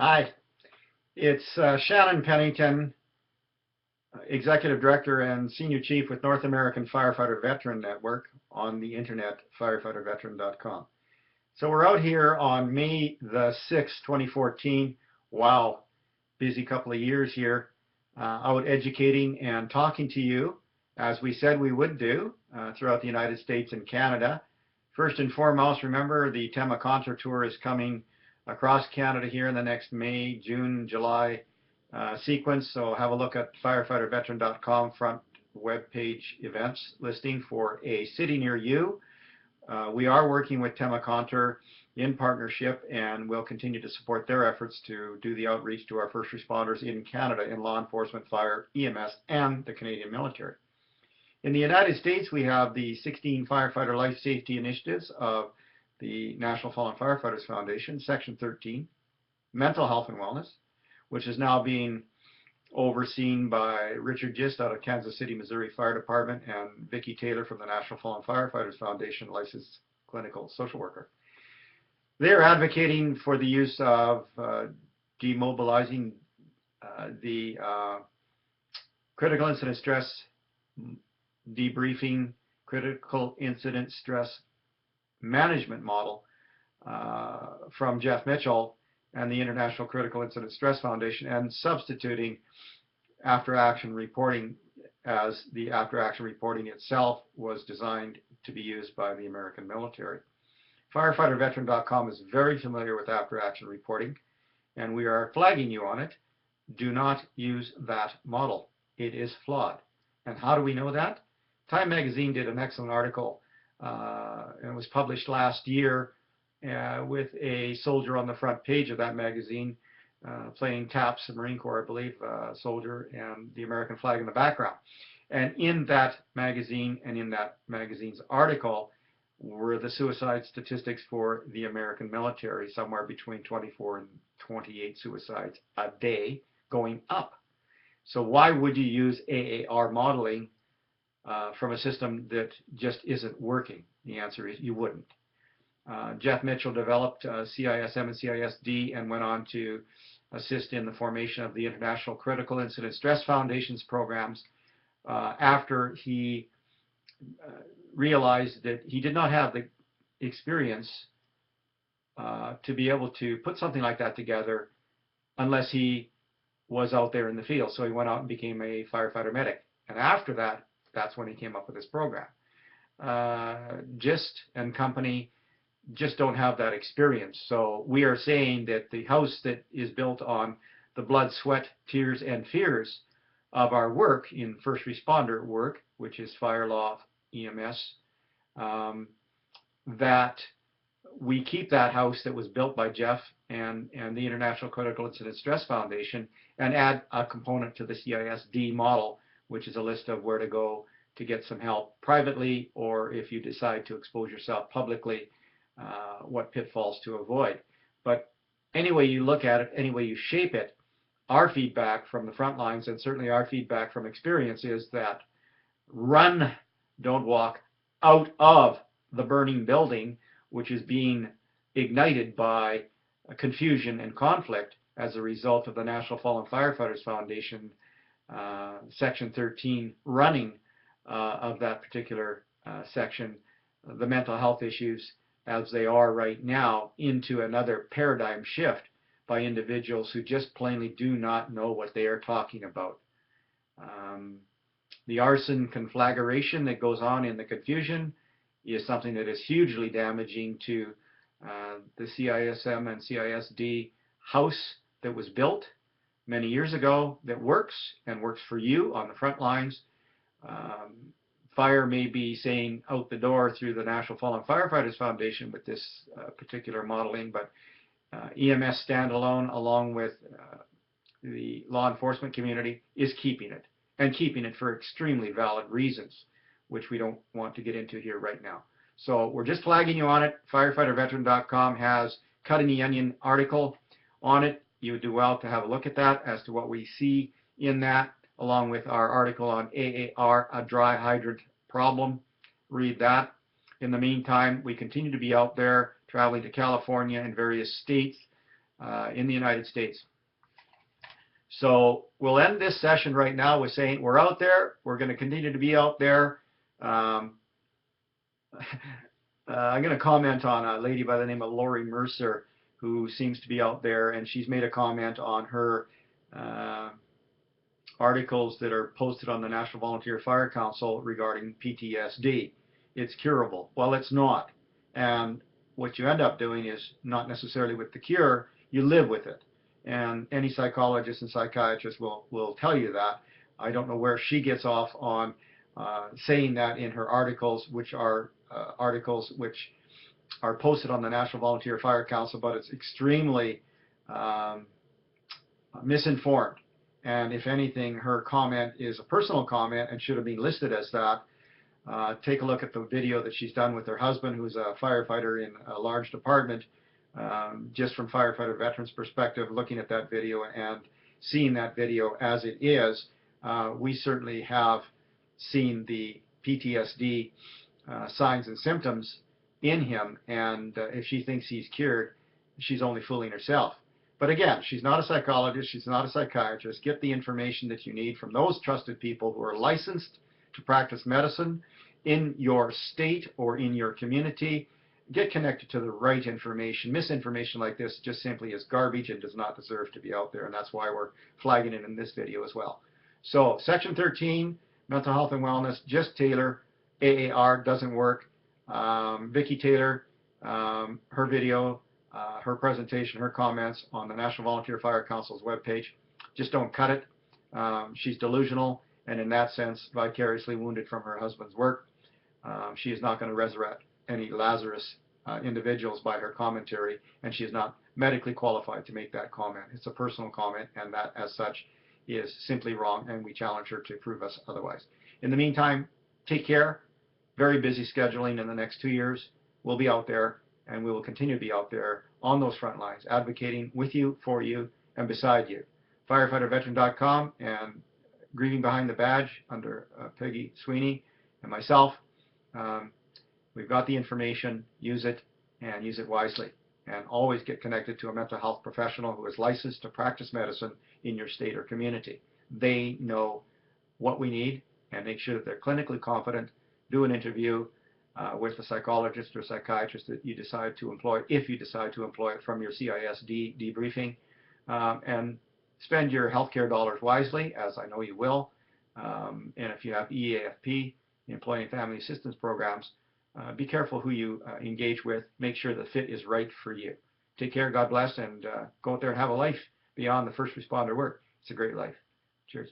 Hi, it's Shannon Pennington, Executive Director and Senior Chief with North American Firefighter Veteran Network on the internet, firefighterveteran.com. So we're out here on May the 6th, 2014. Wow, busy couple of years here, out educating and talking to you, as we said we would do, throughout the United States and Canada. First and foremost, remember the Temacontra Tour is coming across Canada here in the next May, June, July sequence. So have a look at firefighterveteran.com front web page events listing for a city near you. We are working with Temacontra in partnership, and we'll continue to support their efforts to do the outreach to our first responders in Canada in law enforcement, fire, EMS, and the Canadian military. In the United States, we have the 16 firefighter life safety initiatives of the National Fallen Firefighters Foundation, Section 13, mental health and wellness, which is now being overseen by Richard Gist out of Kansas City, Missouri Fire Department, and Vicki Taylor from the National Fallen Firefighters Foundation, licensed clinical social worker. They're advocating for the use of demobilizing the critical incident stress debriefing, critical incident stress management model from Jeff Mitchell and the International Critical Incident Stress Foundation, and substituting after-action reporting, as the after-action reporting itself was designed to be used by the American military. Firefighterveteran.com is very familiar with after-action reporting, and we are flagging you on it. Do not use that model. It is flawed. And how do we know that? Time Magazine did an excellent article, and it was published last year, with a soldier on the front page of that magazine playing taps, the Marine Corps, I believe, soldier, and the American flag in the background. And in that magazine and in that magazine's article were the suicide statistics for the American military, somewhere between 24 and 28 suicides a day, going up. So why would you use AAR modeling from a system that just isn't working? The answer is you wouldn't. Jeff Mitchell developed CISM and CISD and went on to assist in the formation of the International Critical Incident Stress Foundation's programs after he realized that he did not have the experience to be able to put something like that together unless he was out there in the field. So he went out and became a firefighter medic. And after that, that's when he came up with this program. Gist and company just don't have that experience. So we are saying that the house that is built on the blood, sweat, tears, and fears of our work in first responder work, which is fire, law, EMS, that we keep that house that was built by Jeff and the International Critical Incident Stress Foundation, and add a component to the CISD model, which is a list of where to go to get some help privately, or if you decide to expose yourself publicly, what pitfalls to avoid. But any way you look at it, any way you shape it, our feedback from the front lines, and certainly our feedback from experience, is that run, don't walk, out of the burning building, which is being ignited by confusion and conflict as a result of the National Fallen Firefighters Foundation Section 13 running of that particular section, the mental health issues as they are right now, into another paradigm shift by individuals who just plainly do not know what they are talking about. The arson conflagration that goes on in the confusion is something that is hugely damaging to the CISM and CISD house that was built many years ago, that works and works for you on the front lines. Fire may be saying out the door through the National Fallen Firefighters Foundation with this particular modeling, but EMS standalone, along with the law enforcement community, is keeping it, and keeping it for extremely valid reasons, which we don't want to get into here right now. So we're just flagging you on it. Firefighterveteran.com has Cut in the Onion article on it. You would do well to have a look at that as to what we see in that, along with our article on AAR, a dry hydrant problem. Read that. In the meantime, we continue to be out there traveling to California and various states in the United States. So we'll end this session right now with saying we're out there. We're going to continue to be out there. I'm going to comment on a lady by the name of Lori Mercer, who seems to be out there, and she's made a comment on her articles that are posted on the National Volunteer Fire Council regarding PTSD. It's curable. Well, it's not. And what you end up doing is not necessarily with the cure, you live with it. And any psychologist and psychiatrist will tell you that. I don't know where she gets off on saying that in her articles, which are posted on the National Volunteer Fire Council, but it's extremely misinformed. And if anything, her comment is a personal comment and should have been listed as that. Take a look at the video that she's done with her husband, who's a firefighter in a large department. Just from firefighter veterans' perspective, looking at that video and seeing that video as it is, we certainly have seen the PTSD signs and symptoms in him, and if she thinks he's cured, she's only fooling herself. But again, she's not a psychologist, she's not a psychiatrist. Get the information that you need from those trusted people who are licensed to practice medicine in your state or in your community. Get connected to the right information. Misinformation like this just simply is garbage and does not deserve to be out there, and that's why we're flagging it in this video as well. So, Section 13, mental health and wellness, just Taylor, AAR doesn't work. Vicki Taylor, her video, her presentation, her comments on the National Volunteer Fire Council's webpage, just don't cut it. She's delusional, and in that sense, vicariously wounded from her husband's work. She is not going to resurrect any Lazarus individuals by her commentary, and she is not medically qualified to make that comment. It's a personal comment, and that, as such, is simply wrong, and we challenge her to prove us otherwise. In the meantime, take care. Very busy scheduling in the next 2 years. We'll be out there, and we will continue to be out there on those front lines, advocating with you, for you, and beside you. Firefighterveteran.com and Grieving Behind the Badge under Peggy Sweeney and myself. We've got the information. Use it, and use it wisely. And always get connected to a mental health professional who is licensed to practice medicine in your state or community. They know what we need, and make sure that they're clinically competent. Do an interview with a psychologist or psychiatrist that you decide to employ, if you decide to employ it from your CISD debriefing, and spend your healthcare dollars wisely, as I know you will. And if you have EAFP, Employee and Family Assistance Programs, be careful who you engage with. Make sure the fit is right for you. Take care, God bless, and go out there and have a life beyond the first responder work. It's a great life. Cheers.